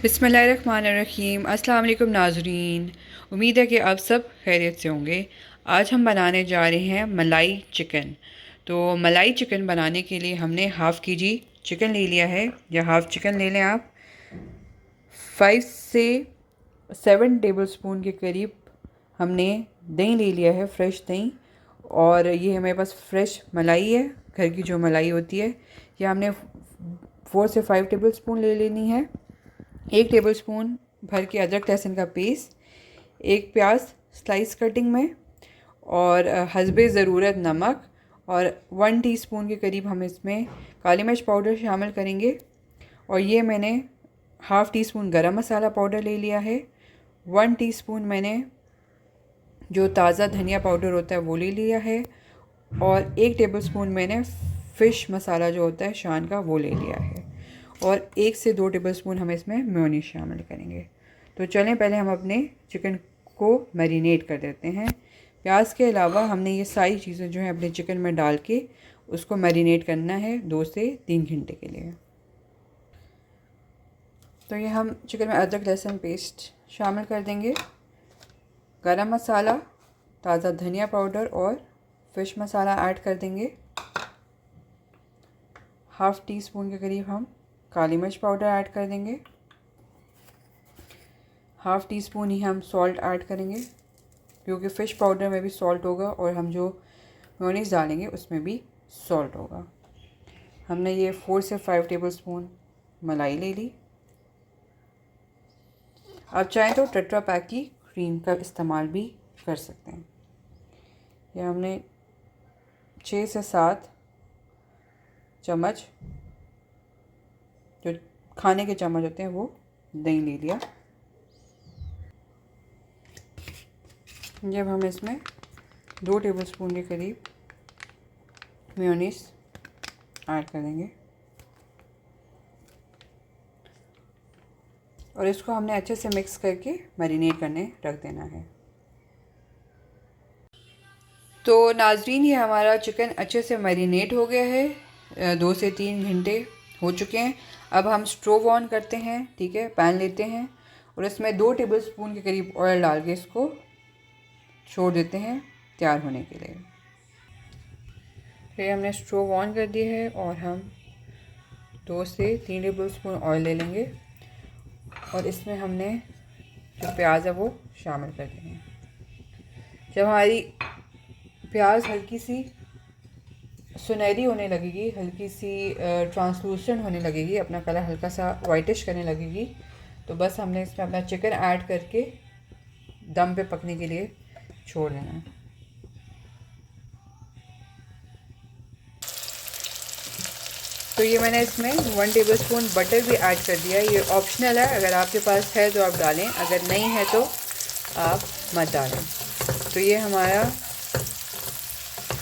बिस्मिल्लाहिर्रहमानिर्रहीम। अस्सलाम वालेकुम नाज़रीन, उम्मीद है कि आप सब खैरियत से होंगे। आज हम बनाने जा रहे हैं मलाई चिकन। तो मलाई चिकन बनाने के लिए हमने हाफ़ केजी चिकन ले लिया है, या हाफ़ चिकन ले लें आप। 5 से 7 टेबलस्पून के करीब हमने दही ले लिया है, फ्रेश दही। और ये हमारे पास फ्रेश मलाई है, घर की जो मलाई होती है। यह हमने 4 से 5 टेबलस्पून ले लेनी है। 1 टेबलस्पून भर के अदरक लहसुन का पेस्ट, 1 प्याज स्लाइस कटिंग में, और हस्बे ज़रूरत नमक, और 1 टीस्पून के करीब हम इसमें काली मिर्च पाउडर शामिल करेंगे। और ये मैंने हाफ़ टी स्पून गरम मसाला पाउडर ले लिया है। 1 टीस्पून मैंने जो ताज़ा धनिया पाउडर होता है वो ले लिया है। और 1 टेबलस्पून मैंने फ़िश मसाला जो होता है शान का वो ले लिया है। और 1 से 2 टेबलस्पून हम इसमें मेयोनीज़ शामिल करेंगे। तो चलें पहले हम अपने चिकन को मैरिनेट कर देते हैं। प्याज के अलावा हमने ये सारी चीज़ें जो हैं अपने चिकन में डाल के उसको मैरिनेट करना है 2 से 3 घंटे के लिए। तो ये हम चिकन में अदरक लहसुन पेस्ट शामिल कर देंगे, गरम मसाला, ताज़ा धनिया पाउडर और फ़िश मसाला ऐड कर देंगे। हाफ़ टी स्पून के करीब हम काली मिर्च पाउडर ऐड कर देंगे। हाफ़ टी स्पून ही हम सॉल्ट ऐड करेंगे, क्योंकि फ़िश पाउडर में भी सॉल्ट होगा और हम जो मेयोनीज़ डालेंगे उसमें भी सॉल्ट होगा। हमने ये 4 से 5 टेबलस्पून मलाई ले ली। आप चाहें तो टेट्रा पैक की क्रीम का इस्तेमाल भी कर सकते हैं। यह हमने 6 से 7 चम्मच, जो खाने के चम्मच होते हैं, वो दही ले लिया। जब हम इसमें 2 टेबलस्पून के करीब मेयोनीज़ ऐड कर देंगे और इसको हमने अच्छे से मिक्स करके मैरिनेट करने रख देना है। तो नाज़रीन, ये हमारा चिकन अच्छे से मैरिनेट हो गया है, 2 से 3 घंटे हो चुके हैं। अब हम स्टोव ऑन करते हैं, ठीक है। पैन लेते हैं और इसमें 2 टेबलस्पून के करीब ऑयल डाल के इसको छोड़ देते हैं तैयार होने के लिए। फिर हमने स्टोव ऑन कर दिया है और हम 2 से 3 टेबलस्पून ऑयल ले लेंगे और इसमें हमने जो प्याज है वो शामिल कर देंगे। जब हमारी प्याज हल्की सी सुनहरी होने लगेगी, हल्की सी ट्रांसलूसेंट होने लगेगी, अपना कलर हल्का सा वाइटिश करने लगेगी, तो बस हमने इसमें अपना चिकन ऐड करके दम पे पकने के लिए छोड़ देना है। तो ये मैंने इसमें 1 टेबलस्पून बटर भी ऐड कर दिया है। ये ऑप्शनल है, अगर आपके पास है तो आप डालें, अगर नहीं है तो आप मत डालें। तो ये हमारा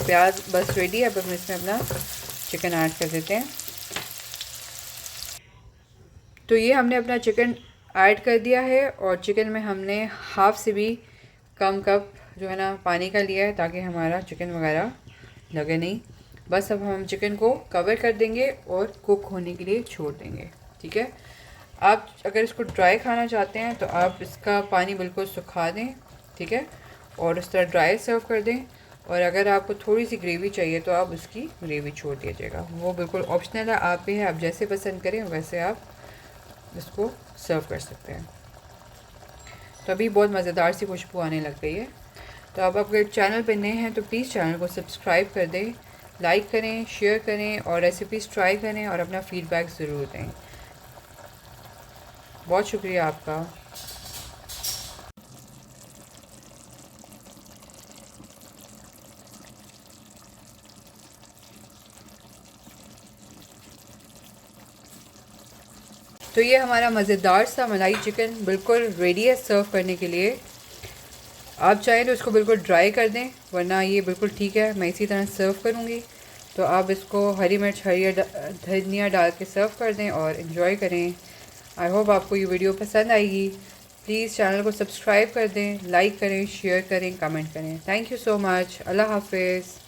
प्याज बस रेडी है। अब हम इसमें अपना चिकन ऐड कर देते हैं। तो ये हमने अपना चिकन ऐड कर दिया है और चिकन में हमने हाफ़ से भी कम कप जो है ना पानी का लिया है, ताकि हमारा चिकन वगैरह लगे नहीं। बस अब हम चिकन को कवर कर देंगे और कुक होने के लिए छोड़ देंगे, ठीक है। आप अगर इसको ड्राई खाना चाहते हैं तो आप इसका पानी बिल्कुल सुखा दें, ठीक है, और इस तरह ड्राई सर्व कर दें। और अगर आपको थोड़ी सी ग्रेवी चाहिए तो आप उसकी ग्रेवी छोड़ दीजिएगा, वो बिल्कुल ऑप्शनल है, आप पे है, आप जैसे पसंद करें वैसे आप इसको सर्व कर सकते हैं। तो अभी बहुत मज़ेदार सी खुशबू आने लग गई है। तो आप अगर चैनल पे नए हैं तो प्लीज़ चैनल को सब्सक्राइब कर दें, लाइक करें, शेयर करें और रेसिपीज़ ट्राई करें और अपना फ़ीडबैक ज़रूर दें। बहुत शुक्रिया आपका। तो ये हमारा मज़ेदार सा मलाई चिकन बिल्कुल रेडी है सर्व करने के लिए। आप चाहें तो इसको बिल्कुल ड्राई कर दें, वरना ये बिल्कुल ठीक है, मैं इसी तरह सर्व करूँगी। तो आप इसको हरी मिर्च, हरी धनिया डाल के सर्व कर दें और इन्जॉय करें। आई होप आपको ये वीडियो पसंद आएगी। प्लीज़ चैनल को सब्सक्राइब कर दें, लाइक करें, शेयर करें, कमेंट करें। Thank you so much. अल्लाह हाफिज़।